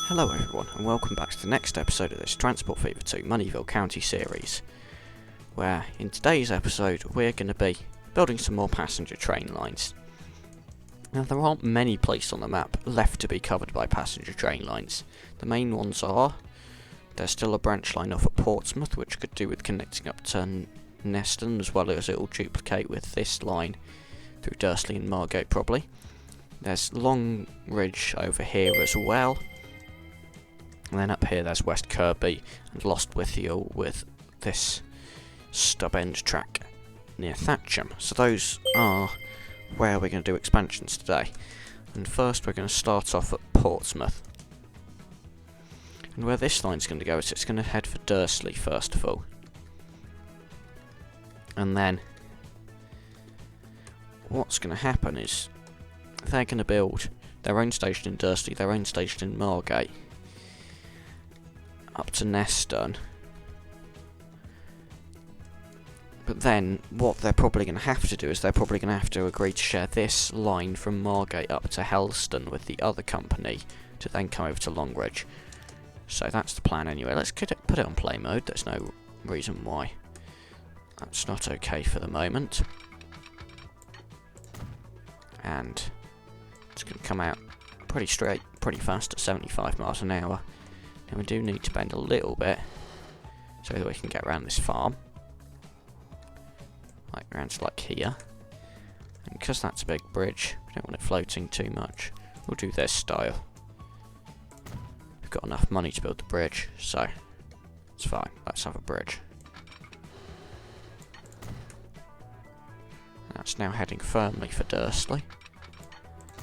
Hello everyone, and welcome back to the next episode of this Transport Fever 2 Moneyville County series, where in today's episode we're going to be building some more passenger train lines. Now there aren't many places on the map left to be covered by passenger train lines. The main ones are, there's still a branch line off at Portsmouth which could do with connecting up to Neston, as well as it will duplicate with this line through Dursley and Margate probably. There's Long Ridge over here as well. And then up here there's West Kirby and Lostwithiel with this stub end track near Thatcham. So those are where we're going to do expansions today. And first we're going to start off at Portsmouth. And where this line's going to go is it's going to head for Dursley first of all. And then what's going to happen is they're going to build their own station in Dursley, their own station in Margate, up to Neston. But then what they're probably going to have to do is they're probably going to have to agree to share this line from Margate up to Helston with the other company to then come over to Longridge. So that's the plan anyway. Let's put it on play mode. There's no reason why that's not okay for the moment. And it's going to come out pretty straight, pretty fast at 75 miles an hour. And we do need to bend a little bit so that we can get around this farm. Like around to like here. And because that's a big bridge, we don't want it floating too much. We'll do this style. We've got enough money to build the bridge, so it's fine. Let's have a bridge. That's now heading firmly for Dursley.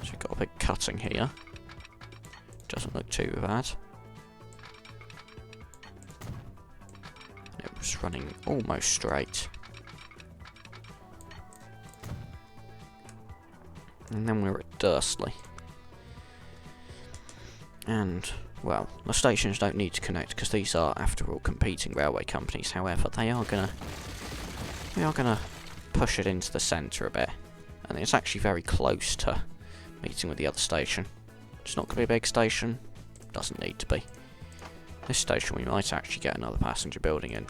So we've got a big cutting here. Doesn't look too bad. It was running almost straight. And then we're at Dursley. And, well, the stations don't need to connect because these are, after all, competing railway companies. However, they are gonna push it into the centre a bit. And it's actually very close to meeting with the other station. It's not going to be a big station. Doesn't need to be. This station we might actually get another passenger building in,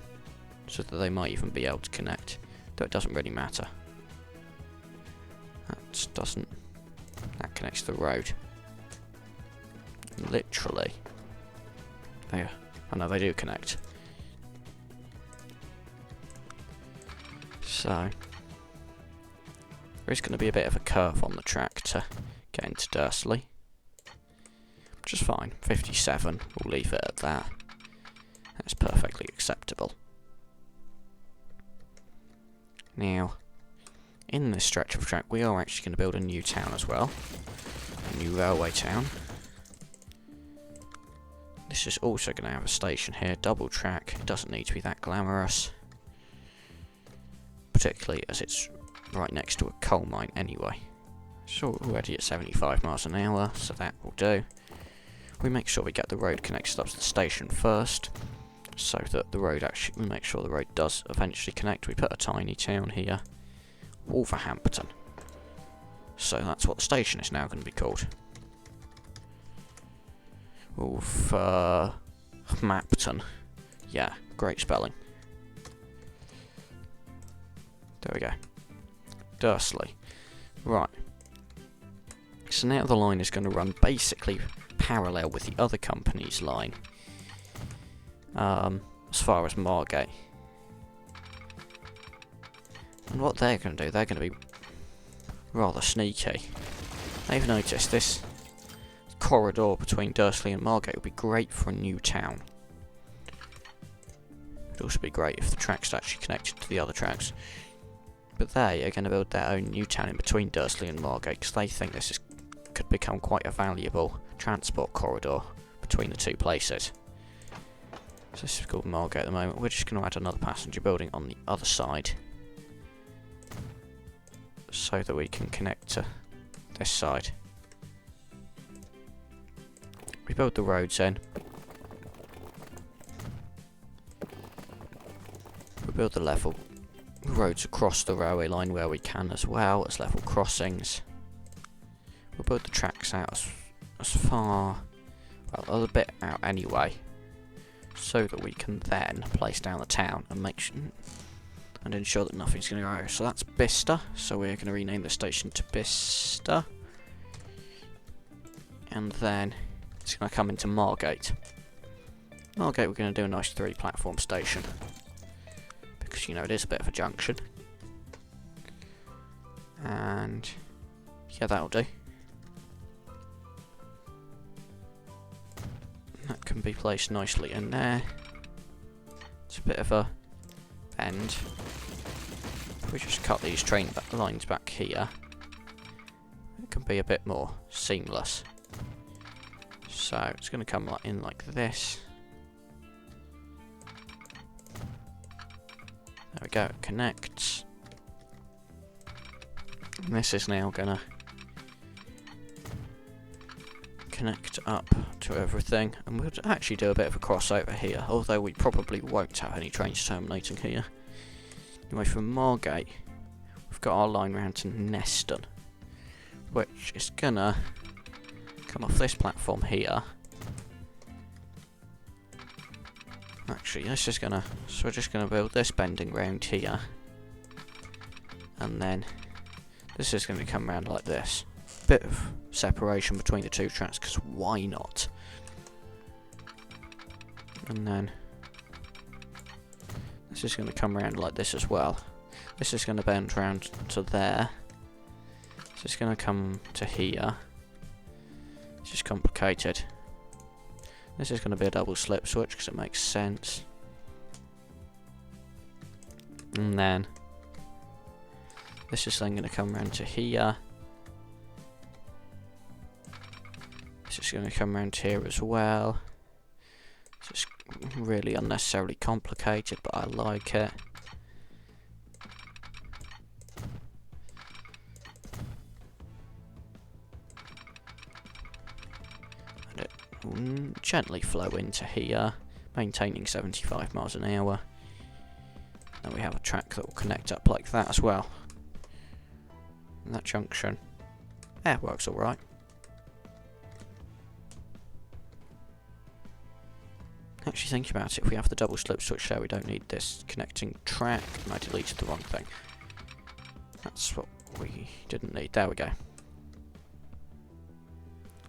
so that they might even be able to connect, though it doesn't really matter. That connects to the road. Literally. There. Oh no, they do connect. So there is going to be a bit of a curve on the track to get into Dursley. Which is fine. 57, we'll leave it at that. That's perfectly acceptable. Now, in this stretch of track, we are actually going to build a new town as well. A new railway town. This is also going to have a station here, double track. It doesn't need to be that glamorous. Particularly as it's right next to a coal mine anyway. It's already at 75 miles an hour, so that will do. We make sure we get the road connected up to the station first, so that the road we make sure the road does eventually connect. We put a tiny town here, Wolverhampton. So that's what the station is now going to be called. Wolverhampton. Yeah, great spelling. There we go. Dursley. Right. So now the line is going to run basically parallel with the other company's line. As far as Margate. And what they're going to do, they're going to be rather sneaky. They've noticed this corridor between Dursley and Margate would be great for a new town. It would also be great if the tracks actually connected to the other tracks. But they are going to build their own new town in between Dursley and Margate because they think this could become quite a valuable transport corridor between the two places. So this is called Margate at the moment. We're just going to add another passenger building on the other side so that we can connect to this side. We build the roads in. We build the level roads across the railway line where we can, as well as level crossings. We'll build the tracks out as far well, a little bit out anyway, so that we can then place down the town and and ensure that nothing's going to go. So that's Bicester, so we're going to rename the station to Bicester. And then it's going to come into Margate. Margate, we're going to do a nice 3-platform station, because, you know, it is a bit of a junction. And yeah, that'll do. That can be placed nicely in there. It's a bit of a bend. If we just cut these train lines back here, it can be a bit more seamless. So it's going to come in like this. There we go, it connects. And this is now going to connect up to everything, and we'll actually do a bit of a crossover here, although we probably won't have any trains terminating here. Anyway, from Margate, we've got our line round to Neston, which is gonna come off this platform here. Actually, this is gonna, so we're just gonna build this bending round here, and then this is gonna come round like this. Bit of separation between the two tracks, because why not? And then this is going to come around like this as well. This is going to bend round to there. This is going to come to here. It's just complicated. This is going to be a double slip switch because it makes sense. And then this is then going to come around to here. This is going to come around here as well. It's just really unnecessarily complicated, but I like it. And it will gently flow into here, maintaining 75 miles an hour. Then we have a track that will connect up like that as well. And that junction, yeah, works alright. Actually, thinking about it, if we have the double slip switch there, we don't need this connecting track. And I deleted the wrong thing. That's what we didn't need. There we go.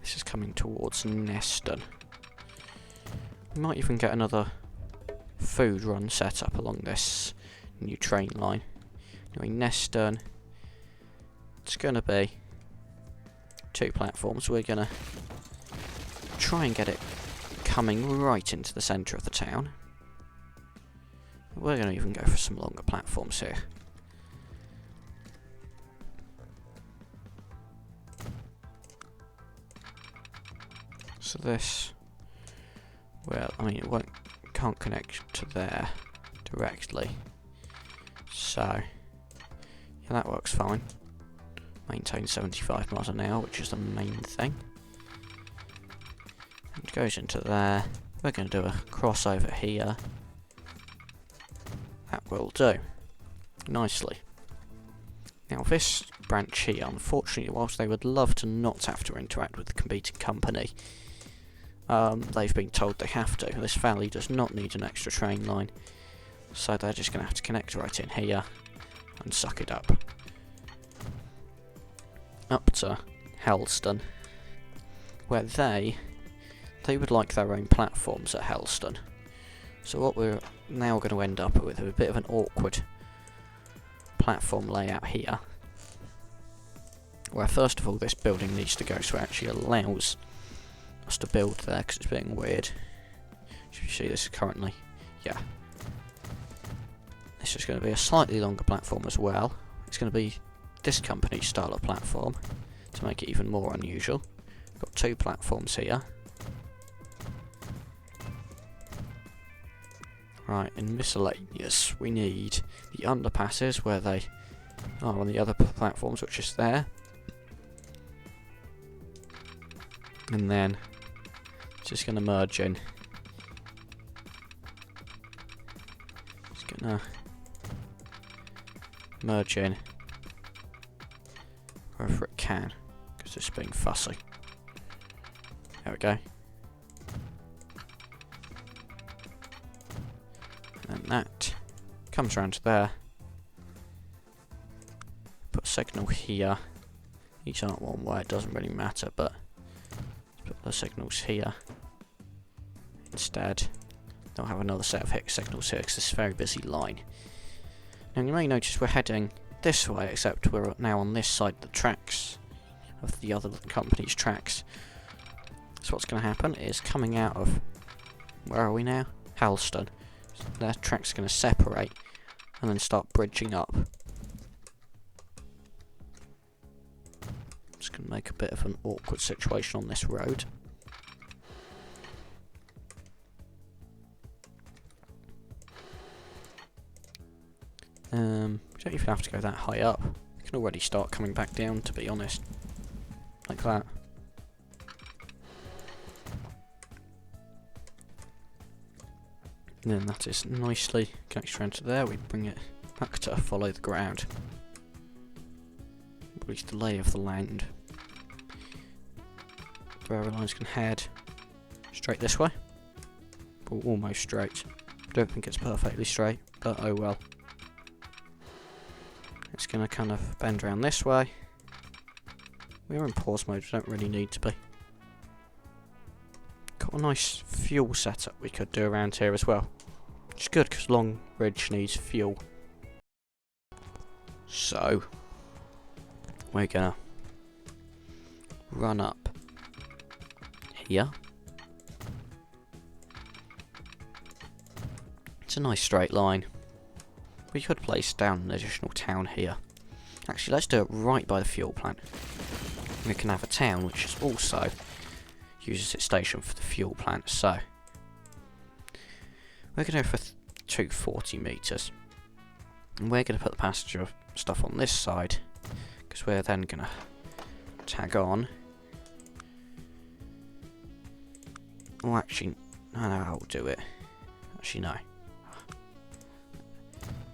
This is coming towards Neston. We might even get another food run set up along this new train line. Anyway, Neston. It's going to be 2 platforms. We're going to try and get it coming right into the centre of the town. We're going to even go for some longer platforms here. So this, well, I mean, can't connect to there directly. So yeah, that works fine. Maintain 75 miles an hour, which is the main thing. It goes into there. We're going to do a crossover here. That will do nicely. Now this branch here, unfortunately, whilst they would love to not have to interact with the competing company, they've been told they have to. This valley does not need an extra train line, so they're just going to have to connect right in here and suck it up. Up to Helston, where they would like their own platforms at Helston. So what we're now going to end up with is a bit of an awkward platform layout here, where first of all this building needs to go so it actually allows us to build there, because it's being weird. Should you see this is currently, yeah. This is going to be a slightly longer platform as well. It's going to be this company's style of platform to make it even more unusual. We've got 2 platforms here. Right, in miscellaneous, we need the underpasses where they are on the other platforms, which is there. And then it's just going to merge in. It's going to merge in wherever it can, because it's being fussy. There we go. comes around to there. Put a signal here. These aren't one way, it doesn't really matter, but let's put the signals here instead. They'll have another set of hit signals here because this is a very busy line. Now you may notice we're heading this way, except we're now on this side of the tracks, of the other company's tracks. So what's going to happen is coming out of, where are we now? Halston. So their tracks are going to separate and then start bridging up. It's going to make a bit of an awkward situation on this road. We don't even have to go that high up. We can already start coming back down, to be honest. Like that. And then that is nicely connected around to there. We bring it back to follow the ground. At least the lay of the land. The railway lines can head straight this way. But almost straight. Don't think it's perfectly straight, but oh well. It's going to kind of bend around this way. We're in pause mode, we don't really need to be. Got a nice fuel setup we could do around here as well. Which is good because Long Ridge needs fuel. So, we're going to run up here. It's a nice straight line. We could place down an additional town here. Actually, let's do it right by the fuel plant. We can have a town which is also uses its station for the fuel plant. So we're going to go for 240 meters, and we're going to put the passenger stuff on this side because we're then going to tag on. Oh, actually, I know how we'll do it. Actually, no.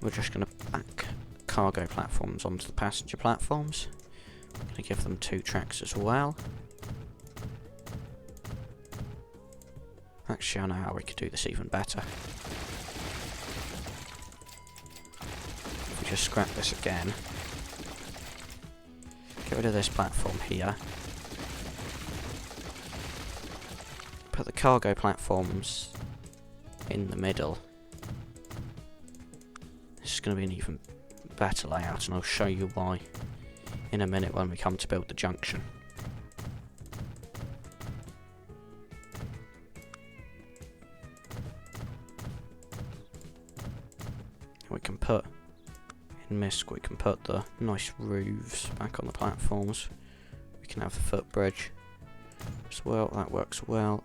We're just going to back cargo platforms onto the passenger platforms. We're going to give them 2 tracks as well. Actually, I know how we could do this even better. If we just scrap this again. Get rid of this platform here. Put the cargo platforms in the middle. This is going to be an even better layout, and I'll show you why in a minute when we come to build the junction. We can put, in MISC, we can put the nice roofs back on the platforms. We can have the footbridge as well, that works well.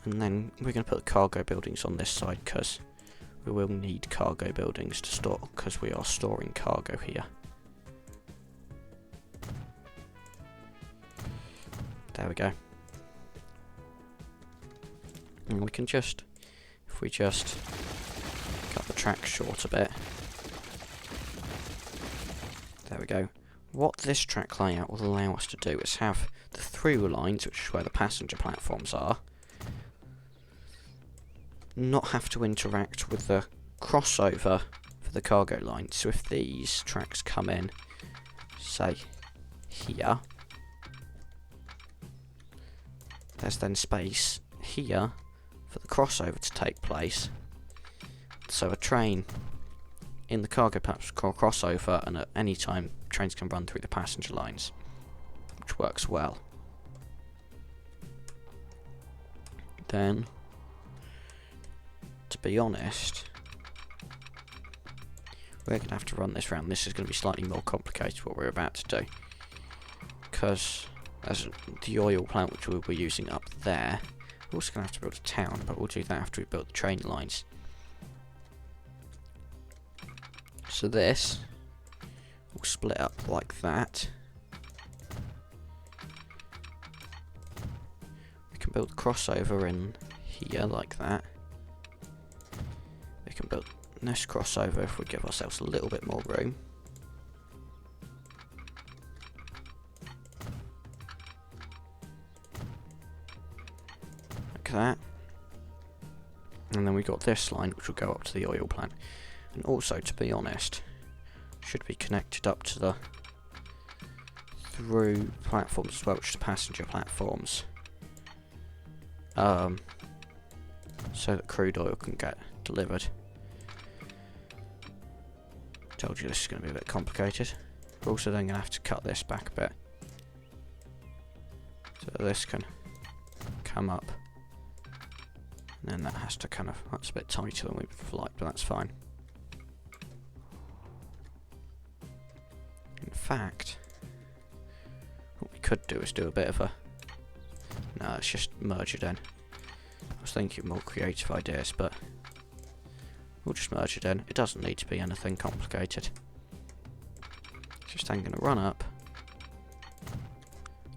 And then we're going to put the cargo buildings on this side because we will need cargo buildings to store, because we are storing cargo here. There we go. And we can just, if we just cut the track short a bit. There we go. What this track layout will allow us to do is have the through lines, which is where the passenger platforms are, not have to interact with the crossover for the cargo line. So if these tracks come in, say, here, there's then space here for the crossover to take place. So a train in the cargo platform crossover, and at any time trains can run through the passenger lines, which works well. Then, to be honest, we're going to have to run this round. This is going to be slightly more complicated what we're about to do, because as the oil plant which we'll be using up there, we're also going to have to build a town, but we'll do that after we build the train lines. So this will split up like that. We can build crossover in here like that. We can build this crossover if we give ourselves a little bit more room. Like that. And then we've got this line which will go up to the oil plant. And also, to be honest, should be connected up to the through platforms as well, which is passenger platforms. So that crude oil can get delivered. Told you this is going to be a bit complicated. We're also then going to have to cut this back a bit, so this can come up, and then that has to kind of, that's a bit tighter than we'd like, but that's fine. In fact, what we could do is do a bit of a, no, let's just merge it in. I was thinking more creative ideas, but we'll just merge it in. It doesn't need to be anything complicated. It's just then going to run up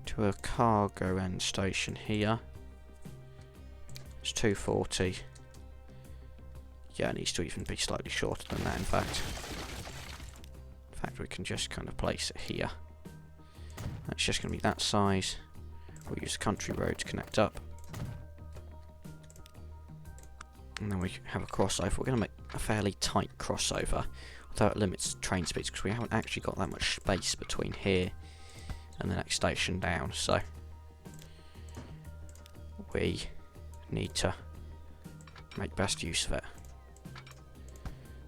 to a cargo end station here. It's 240. Yeah, it needs to even be slightly shorter than that, in fact. In fact, we can just kind of place it here. That's just going to be that size. We'll use the country road to connect up. And then we have a crossover. We're going to make a fairly tight crossover, although it limits train speeds because we haven't actually got that much space between here and the next station down. So we need to make best use of it.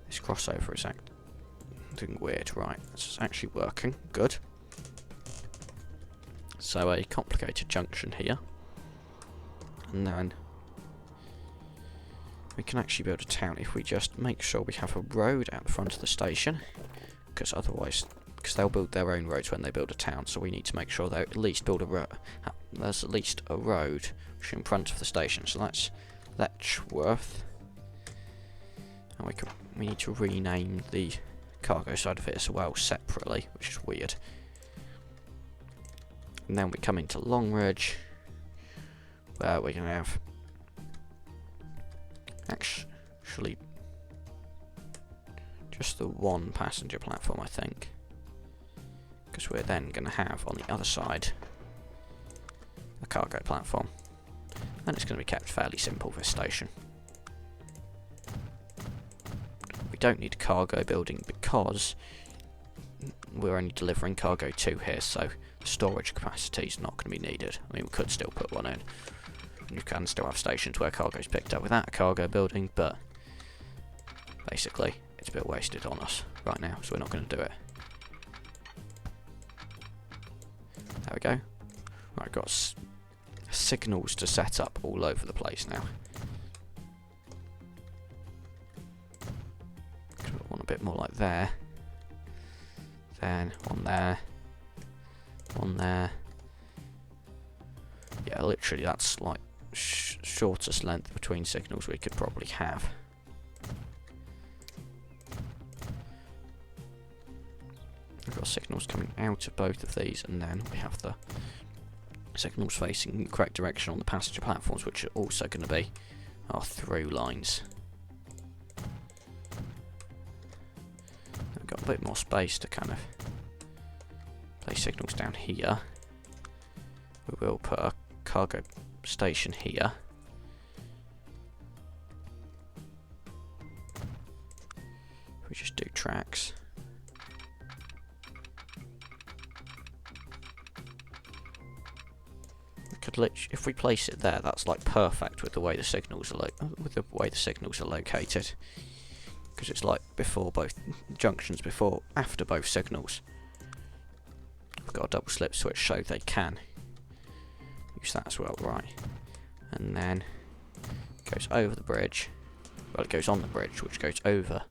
This crossover is acting weird. Right, it's actually working. Good. So a complicated junction here, and then we can actually build a town if we just make sure we have a road out the front of the station, because otherwise, because they'll build their own roads when they build a town, so we need to make sure they at least build a road. There's at least a road in front of the station, so that's Letchworth. And we need to rename the cargo side of it as well separately, which is weird. And then we come into Longridge, where we can have actually just the one passenger platform, I think, because we're then going to have on the other side a cargo platform, and it's going to be kept fairly simple for this station. We don't need a cargo building because we're only delivering cargo 2 here, so the storage capacity is not going to be needed. I mean, we could still put one in. You can still have stations where cargo is picked up without a cargo building, but basically it's a bit wasted on us right now, so we're not going to do it. There we go. Right, got signals to set up all over the place now. One a bit more like there. Then one there. One there. Yeah, literally that's like shortest length between signals we could probably have. We've got signals coming out of both of these, and then we have the signals facing the correct direction on the passenger platforms, which are also going to be our through lines. We've got a bit more space to kind of place signals down here. We will put a cargo station here. We just do tracks. We could if we place it there, that's like perfect with the way the signals are located, because it's like before both junctions, after both signals. We've got a double slip switch so they can use that as well, right? And then it goes over the bridge. Well, it goes on the bridge, which goes over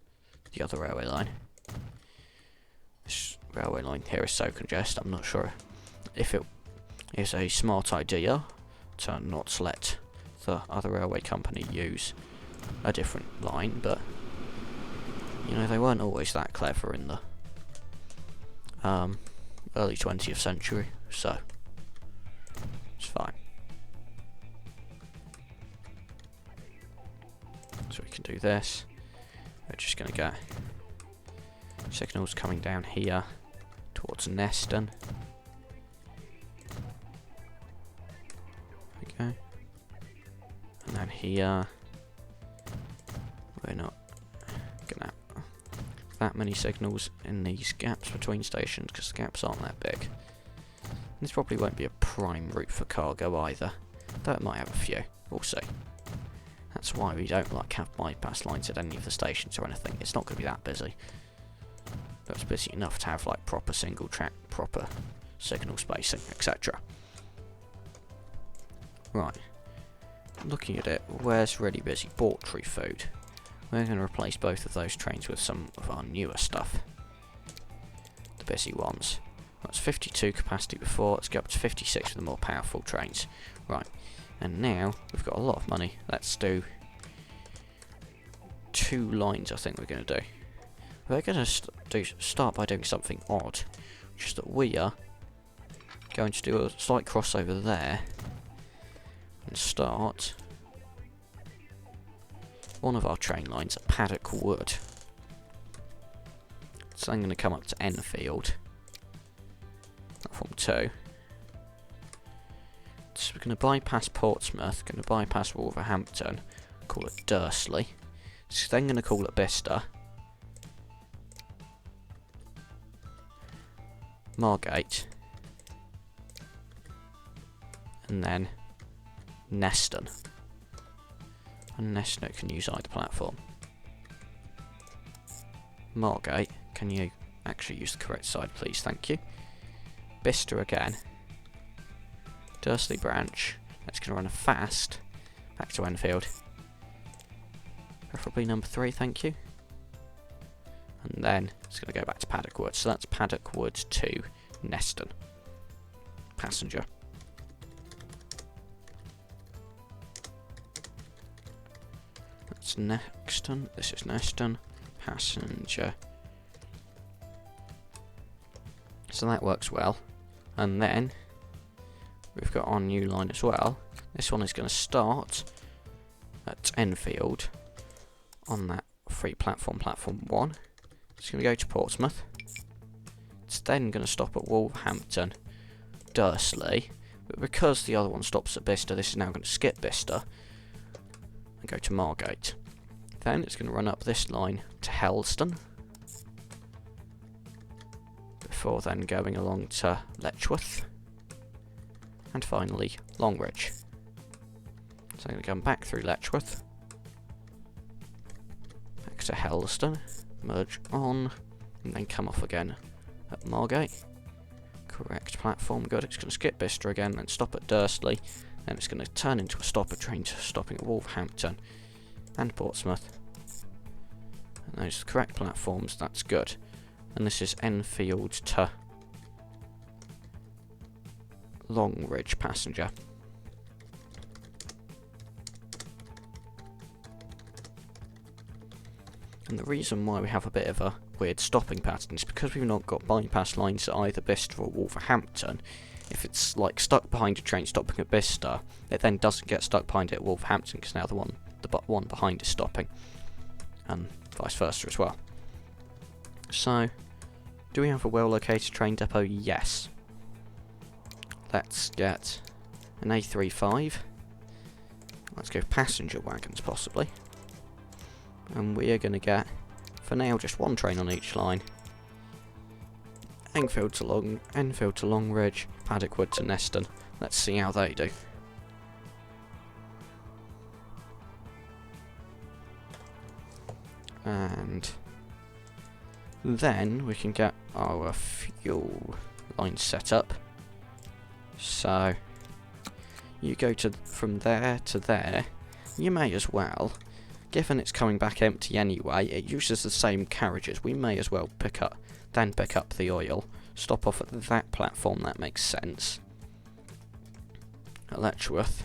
the other railway line. This railway line here is so congested, I'm not sure if it is a smart idea to not let the other railway company use a different line, but you know, they weren't always that clever in the early 20th century, so it's fine. So we can do this. We're just going to get signals coming down here towards Neston. Okay. And then here, we're not gonna that many signals in these gaps between stations because the gaps aren't that big. This probably won't be a prime route for cargo either, though it might have a few. We'll see. That's why we don't like have bypass lines at any of the stations or anything. It's not going to be that busy. But it's busy enough to have like proper single track, proper signal spacing, etc. Right. Looking at it, where's really busy? Poultry food. We're going to replace both of those trains with some of our newer stuff. The busy ones. That's 52 capacity before, let's go up to 56 for the more powerful trains. Right, and now we've got a lot of money. Let's do 2 lines, I think we're going to do. We're going to start by doing something odd, which is that we are going to do a slight crossover there and start one of our train lines at Paddock Wood. So I'm going to come up to Enfield. Platform 2. So we're going to bypass Portsmouth, going to bypass Wolverhampton, call it Dursley. So then going to call it Bicester. Margate. And then Neston. And Neston can use either platform. Margate, can you actually use the correct side please, thank you. Bicester again. Dursley branch. That's going to run a fast back to Enfield. Preferably number 3, thank you. And then it's going to go back to Paddock Wood. So that's Paddock Wood to Neston. Passenger. That's Neston. This is Neston. Passenger. So that works well. And then we've got our new line as well. This one is going to start at Enfield on that free platform, platform 1. It's going to go to Portsmouth. It's then going to stop at Wolverhampton, Dursley. But because the other one stops at Bicester, this is now going to skip Bicester and go to Margate. Then it's going to run up this line to Helston, before then going along to Letchworth, and finally Longridge. So I'm going to come back through Letchworth, back to Helston, merge on, and then come off again at Margate. Correct platform, good. It's going to skip Bicester again, then stop at Dursley, then it's going to turn into a stopper train stopping at Wolverhampton and Portsmouth. And those are the correct platforms, that's good. And this is Enfield to Longridge passenger. And the reason why we have a bit of a weird stopping pattern is because we've not got bypass lines at either Bicester or Wolverhampton. If it's like stuck behind a train stopping at Bicester, it then doesn't get stuck behind it at Wolverhampton because now the one behind is stopping, and vice versa as well. So, do we have a well-located train depot? Yes. Let's get an A35. Let's go passenger wagons, possibly. And we are going to get, for now, just one train on each line. Enfield to Longridge, Paddock Wood to Neston. Let's see how they do. And then we can get our fuel line set up. So you go from there to there. You may as well, given it's coming back empty anyway, it uses the same carriages. We may as well pick up the oil, stop off at that platform. That makes sense. At Letchworth,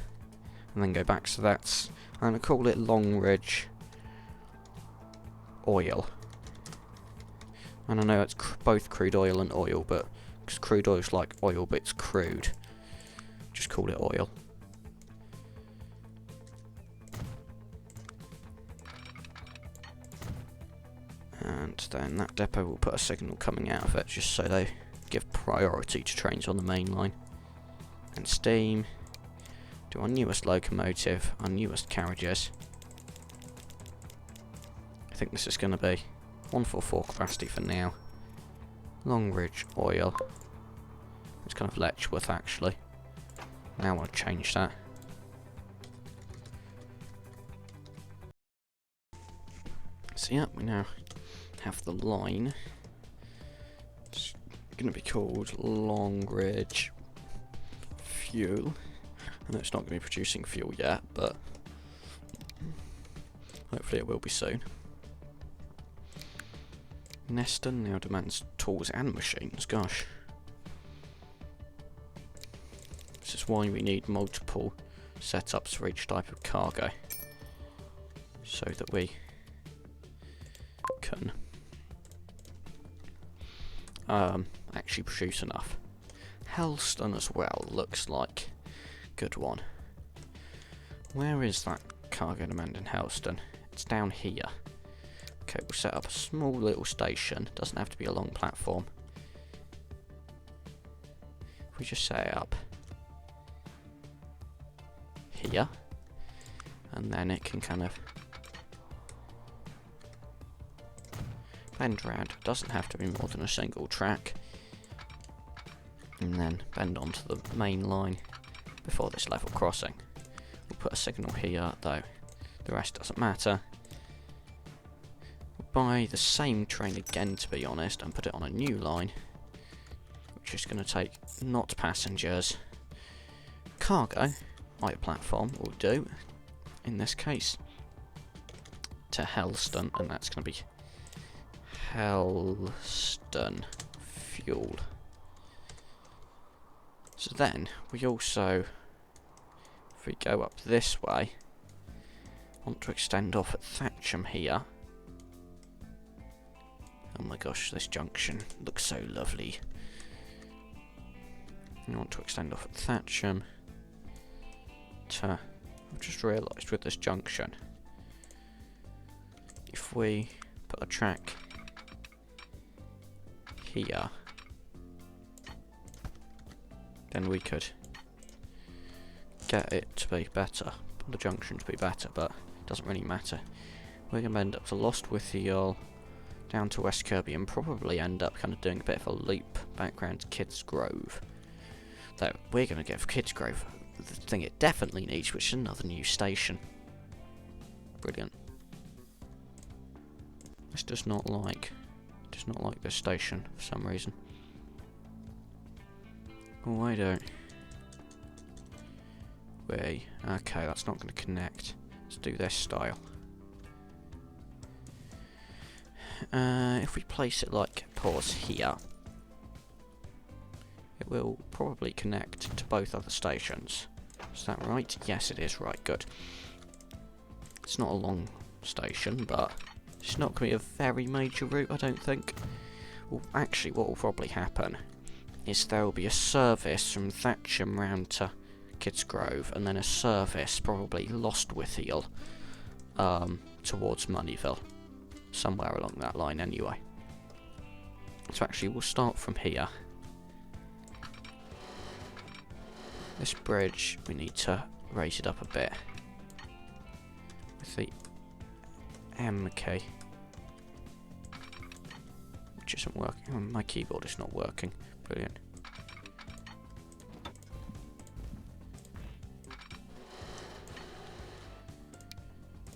and then go back. So that's, I'm gonna call it Longridge Oil. And I know it's both crude oil and oil, but because crude oil is like oil, but it's crude, just call it oil. And then that depot will put a signal coming out of it, just so they give priority to trains on the main line. And steam, do our newest locomotive, our newest carriages. I think this is going to be 144 capacity for now. Longridge oil. It's kind of Letchworth actually. Now I want to change that. So yeah, we now have the line. It's going to be called Longridge Fuel. I know it's not going to be producing fuel yet, but hopefully it will be soon. Neston now demands tools and machines, gosh. This is why we need multiple setups for each type of cargo. So that we can actually produce enough. Helston as well looks like a good one. Where is that cargo demand in Helston? It's down here. Okay, we'll set up a small little station. Doesn't have to be a long platform. If we just set it up here, and then it can kind of bend around. Doesn't have to be more than a single track. And then bend onto the main line before this level crossing. We'll put a signal here, though the rest doesn't matter. We'll buy the same train again, to be honest, and put it on a new line, which is going to take not passengers. Cargo, like platform, will do, in this case, to Helston, and that's going to be Helston Fuel. So then, we also, if we go up this way, want to extend off at Thatcham here. Oh my gosh, this junction looks so lovely. I want to extend off at Thatcham to, I've just realised with this junction, if we put a track here, then we could get it to be better, the junction to be better, but it doesn't really matter. We're going to end up to Lostwithiel, down to West Kirby, and probably end up kind of doing a bit of a loop back round to Kids Grove. Though, we're going to give Kids Grove the thing it definitely needs, which is another new station. Brilliant. This does not like this station for some reason. Oh, I don't. Okay, that's not going to connect. Let's do this style. If we place it like pause here, it will probably connect to both other stations. Is that right? Yes, it is. Right, good. It's not a long station, but it's not going to be a very major route, I don't think. Well, actually, what will probably happen is there will be a service from Thatcham round to Kids Grove, and then a service, probably Lostwithiel, towards Moneyville. Somewhere along that line anyway. So actually we'll start from here. This bridge, we need to raise it up a bit. With the MK. Which isn't working. Oh, my keyboard is not working. Brilliant.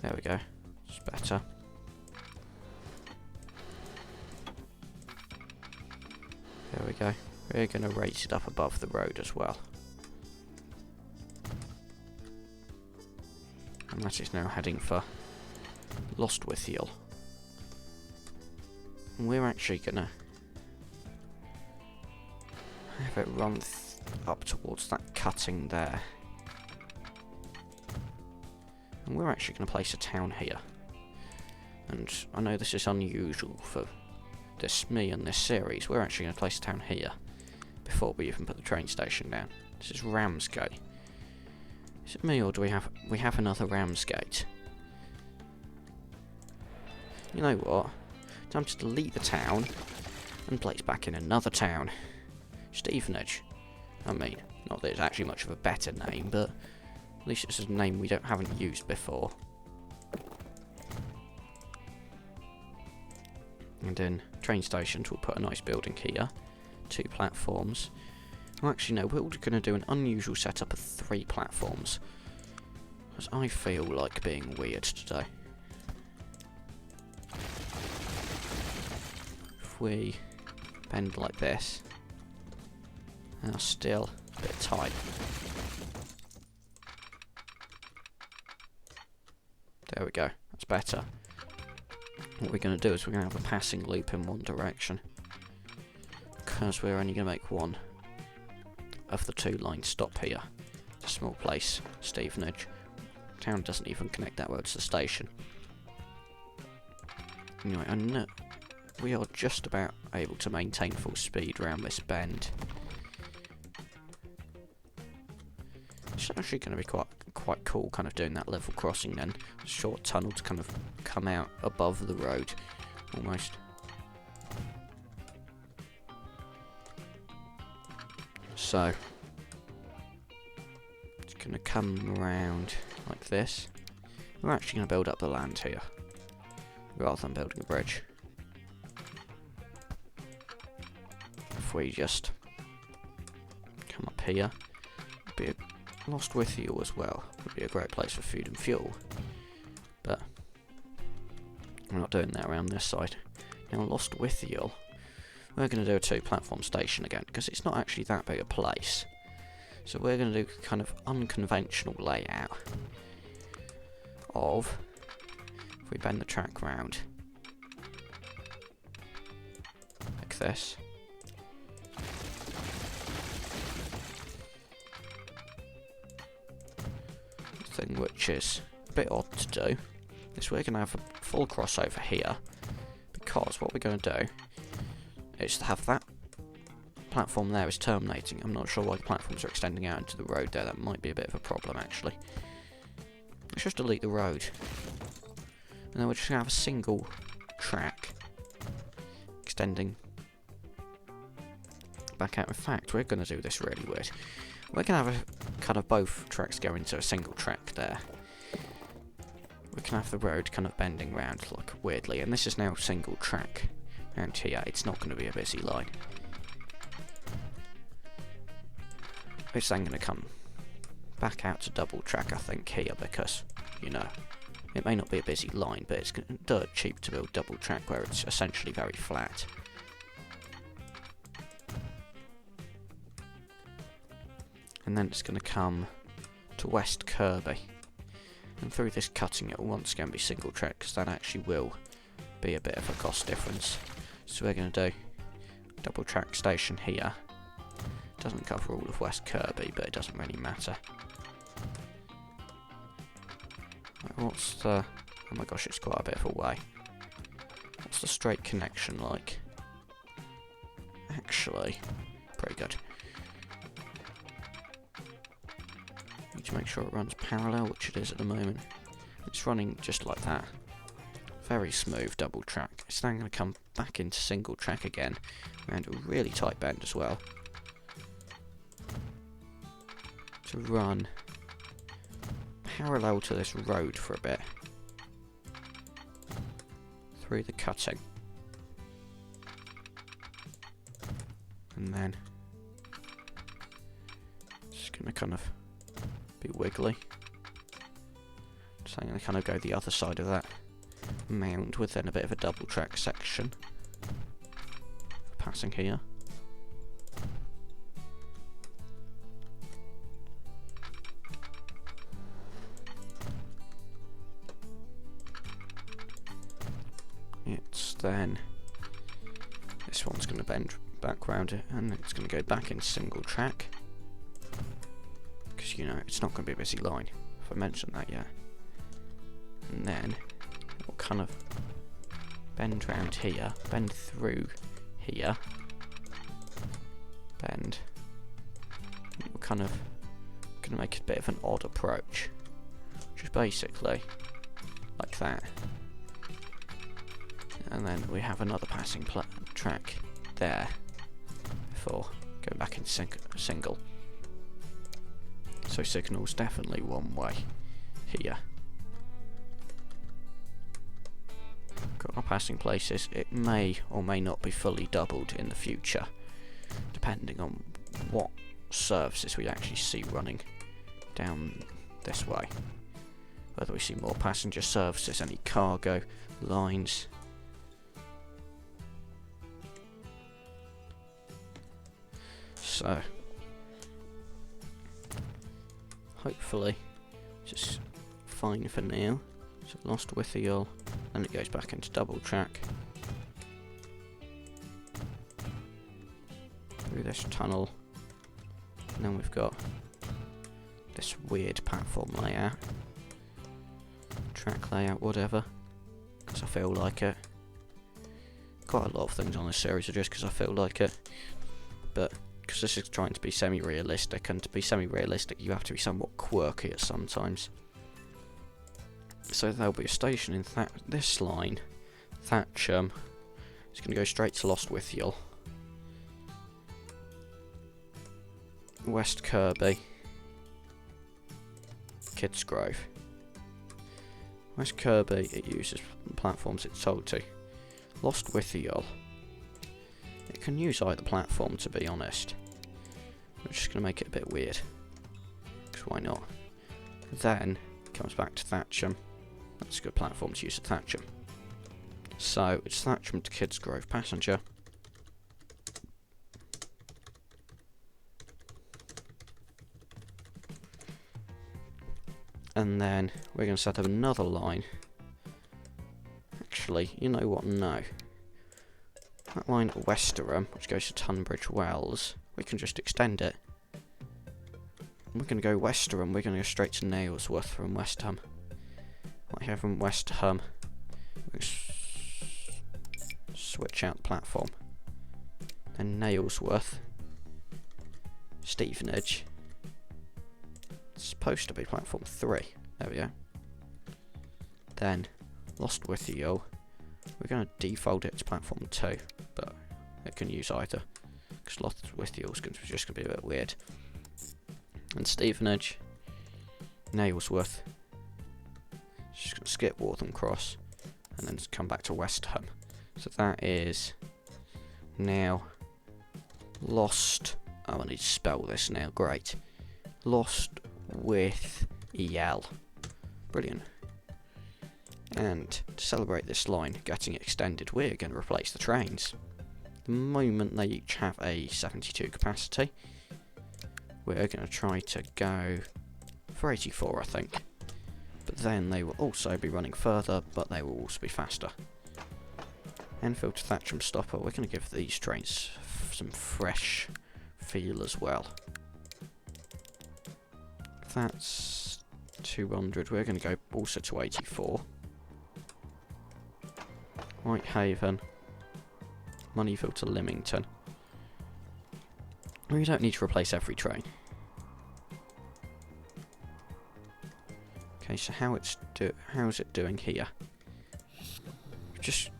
There we go. It's better. There we go. We're going to raise it up above the road as well. And that is now heading for Lostwithiel. And we're actually going to have it run up towards that cutting there. And we're actually going to place a town here. And I know this is unusual for me and this series. We're actually going to place a town here before we even put the train station down. This is Ramsgate. Is it me, or do we have another Ramsgate? You know what? Time to delete the town and place back in another town. Stevenage. I mean, not that it's actually much of a better name, but at least it's a name we haven't used before. And in train stations we'll put a nice building here, 2 platforms. Well, actually no, we're going to do an unusual setup of 3 platforms, because I feel like being weird today. If we bend like this, and are still a bit tight. There we go, that's better. What we're going to do is we're going to have a passing loop in one direction, because we're only going to make one of the 2 lines stop here. It's a small place, Stevenage. Town doesn't even connect that well to the station. Anyway, I know we are just about able to maintain full speed around this bend. It's actually going to be quite cool, kind of doing that level crossing then. A short tunnel to kind of come out above the road, almost. So, it's going to come around like this. We're actually going to build up the land here, rather than building a bridge. If we just come up here, be a Lost with you as well. Would be a great place for food and fuel. But we're not doing that around this side. Now Lost with you, we're going to do a 2-platform station again, because it's not actually that big a place. So we're going to do kind of unconventional layout of, if we bend the track round like this. Thing which is a bit odd to do is we're going to have a full crossover here, because what we're going to do is to have that platform there is terminating. I'm not sure why the platforms are extending out into the road there. That might be a bit of a problem actually. Let's just delete the road, and then we're just going to have a single track extending back out. In fact, we're going to do this really weird. We're going to have a kind of both tracks go into a single track there. We can have the road kind of bending round like weirdly, and this is now single track around here. It's not going to be a busy line. It's then going to come back out to double track, I think, here, because, you know, it may not be a busy line, but it's dirt cheap to build double track where it's essentially very flat. And then it's going to come to West Kirby, and through this cutting it will once again be single track, because that actually will be a bit of a cost difference. So we're going to do double track station here. Doesn't cover all of West Kirby, but it doesn't really matter. Right, what's the... oh my gosh, it's quite a bit of a way. What's the straight connection like? Actually, pretty good. Need to make sure it runs parallel, which it is at the moment. It's running just like that. Very smooth double track. It's then going to come back into single track again, around a really tight bend as well, to run parallel to this road for a bit, through the cutting, and then just going to kind of be wiggly. So I'm going to kind of go the other side of that mound with then a bit of a double track section passing here. It's then this one's going to bend back round it, and it's going to go back in single track, because you know it's not going to be a busy line, if I mentioned that yet. And then we'll kind of bend round here, bend through here, bend. We're kind of going to make a bit of an odd approach, which is basically like that. And then we have another passing track there before going back in single. So signal's definitely one way here. got our passing places. It may or may not be fully doubled in the future, depending on what services we actually see running down this way. Whether we see more passenger services, any cargo lines. So, hopefully, just fine for now. So lost Withiel, then it goes back into double track. Through this tunnel. And then we've got this weird platform layout. Track layout, whatever. Because I feel like it. Quite a lot of things on this series are just because I feel like it. But because this is trying to be semi-realistic, and to be semi-realistic you have to be somewhat quirky at sometimes. So there'll be a station in this line. Thatcham. It's going to go straight to Lost Withiel. West Kirby. Kids Grove. West Kirby, it uses platforms it's told to. Lost Withiel. It can use either platform, to be honest. We're just going to make it a bit weird. Because why not? Then, it comes back to Thatcham. That's a good platform to use at Thatcham. So, it's Thatcham to Kids Grove passenger. And then, we're going to set up another line. Actually, you know what? No. That line at Westerham, which goes to Tunbridge Wells, we can just extend it. We're going to go Westerham, we're going to go straight to Nailsworth from Westham. Right here from Westham, we switch out the platform. Then Nailsworth, Stevenage. It's supposed to be platform 3. There we go. Then Lost Withiel. We're going to default it to platform 2, but it can use either. Because Lost Withiel is just going to be a bit weird. And Stevenage, Nailsworth. Just going to skip Waltham Cross, and then come back to Westham. So that is now Lost. Oh, I need to spell this now. Great. Lost with EL. Brilliant. And to celebrate this line getting extended, we're going to replace the trains. The moment they each have a 72 capacity, we're going to try to go for 84, I think. But then they will also be running further, but they will also be faster. Enfield to Thatcham stopper, we're going to give these trains some fresh feel as well. That's 200, we're going to go also to 84. Whitehaven, Moneyville to Lymington. We don't need to replace every train. Okay, so how's it doing here? We've just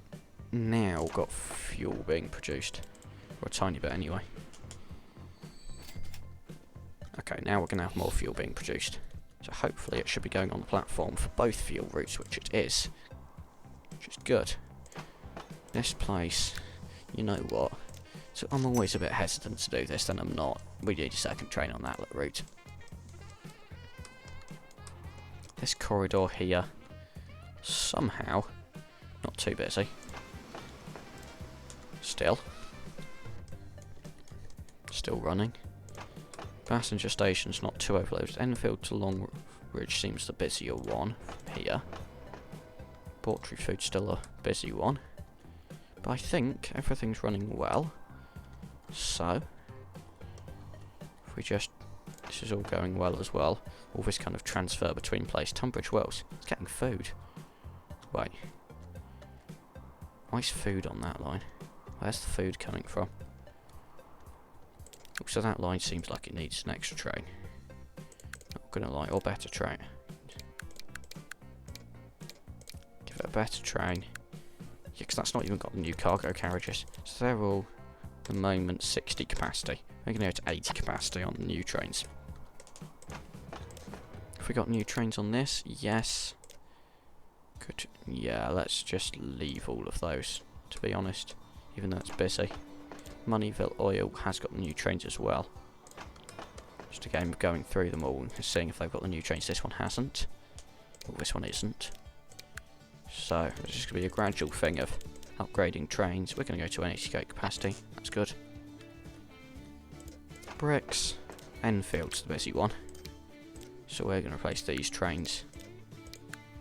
now got fuel being produced, or a tiny bit anyway. Okay, now we're going to have more fuel being produced. So hopefully it should be going on the platform for both fuel routes, which it is. Which is good. This place, you know what? So I'm always a bit hesitant to do this, then I'm not. We need a second train on that route. This corridor here, somehow, not too busy. Still running. Passenger station's not too overloaded. Enfield to Longridge seems the busier one here. Portry Food's still a busy one. But I think everything's running well. So, if we just... This is all going well as well. All this kind of transfer between places. Tunbridge Wells. It's getting food. Wait. Why's food on that line? Where's the food coming from? Oh, so that line seems like it needs an extra train. Not gonna lie, or better train. Give it a better train. Yeah, because that's not even got the new cargo carriages. So they're all, at the moment, 60 capacity. We're gonna go to 80 capacity on the new trains. Have we got new trains on this? Yes. Good. Yeah, let's just leave all of those, to be honest, even though it's busy. Moneyville Oil has got the new trains as well. Just a game of going through them all and seeing if they've got the new trains. This one hasn't. Well, this one isn't. So, it's just going to be a gradual thing of upgrading trains. We're going to go to an 80k capacity. That's good. Bricks. Enfield's the busy one. So we're going to replace these trains.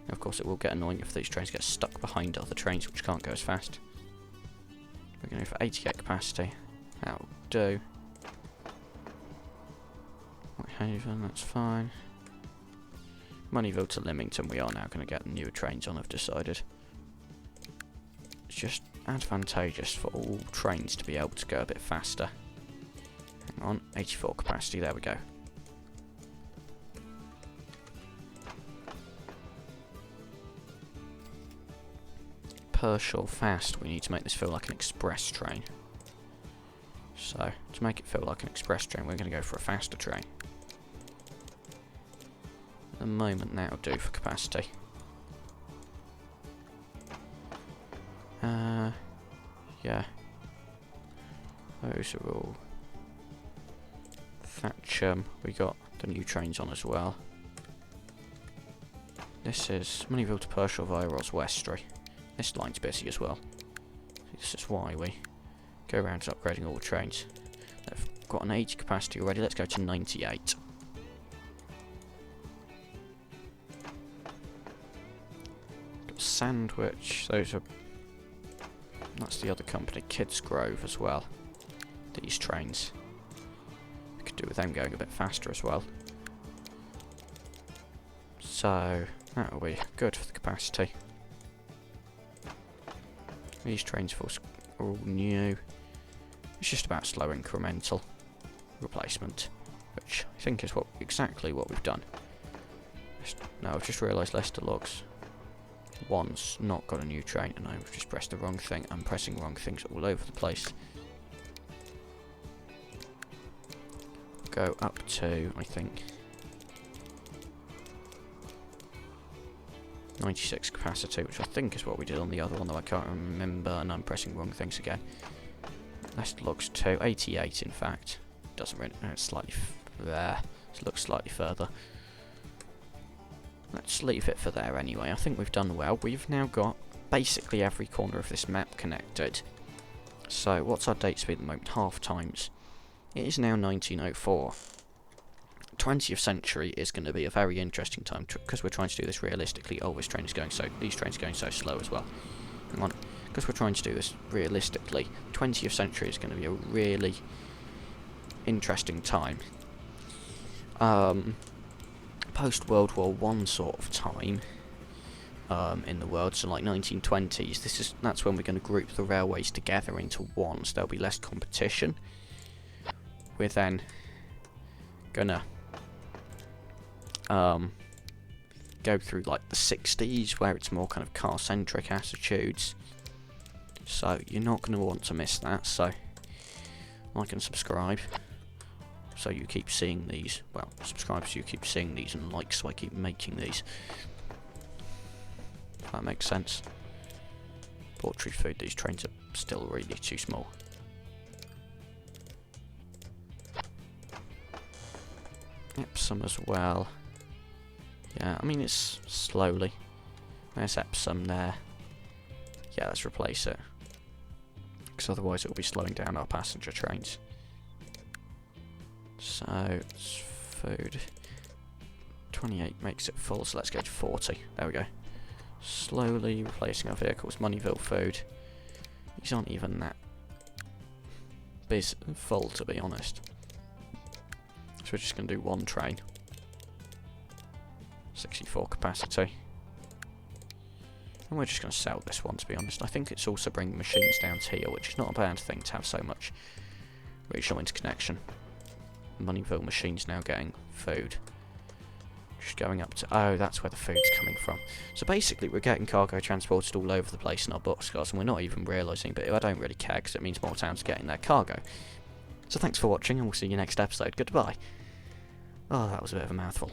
Of course, it will get annoying if these trains get stuck behind other trains which can't go as fast. We're going to go for 80k capacity. That'll do. Whitehaven, that's fine. Moneyville to Lymington, we are now going to get newer trains on, I've decided. It's just advantageous for all trains to be able to go a bit faster. Hang on, 84 capacity, there we go. Pershore fast, we need to make this feel like an express train. So, to make it feel like an express train, we're going to go for a faster train. At the moment, that'll do for capacity. Yeah. Those are all. Thatcham, we got the new trains on as well. This is Moneyville to Pershore via Oswestry. This line's busy as well. This is why we go around to upgrading all the trains. They've got an 80 capacity already, let's go to 98. Got Sandwich, that's the other company, Kids Grove as well. These trains. We could do with them going a bit faster as well. So, that'll be good for the capacity. These trains are all new. It's just about slow incremental replacement, which I think is exactly what we've done. No, I've just realised Leicester Logs 1's not got a new train, and I've just pressed the wrong thing. I'm pressing wrong things all over the place. Go up to, I think, 96 capacity, which I think is what we did on the other one, though I can't remember, and I'm pressing wrong things again. Leicester Logs 2, 88 in fact. Doesn't really, it's slightly there. It looks slightly further. Let's leave it for there anyway. I think we've done well. We've now got basically every corner of this map connected. So, what's our date speed at the moment? Half times. It is now 1904. 20th century is going to be a very interesting time because we're trying to do this realistically. Oh, these trains are going so slow as well. Hang on. Because we're trying to do this realistically, 20th century is going to be a really interesting time. Post-World War I sort of time in the world, so like 1920s. That's when we're going to group the railways together into one, so there'll be less competition. We're then gonna go through like the 60s, where it's more kind of car-centric attitudes. So you're not going to want to miss that. So like and subscribe, so you keep seeing these. Well, subscribe so you keep seeing these, and like so I keep making these. If that makes sense. Poultry food. These trains are still really too small. Epsom as well. Yeah, I mean it's slowly. There's Epsom there. Yeah, let's replace it, because otherwise it will be slowing down our passenger trains. So, it's food. 28 makes it full, so let's go to 40. There we go. Slowly replacing our vehicles. Moneyville food. These aren't even that full, to be honest. So we're just going to do one train. 64 capacity. And we're just going to sell this one, to be honest. I think it's also bringing machines down to here, which is not a bad thing to have so much regional interconnection. Moneyville machines now getting food. Just going up to... Oh, that's where the food's coming from. So basically, we're getting cargo transported all over the place in our boxcars, and we're not even realising, but I don't really care, because it means more towns are getting their cargo. So thanks for watching, and we'll see you next episode. Goodbye. Oh, that was a bit of a mouthful.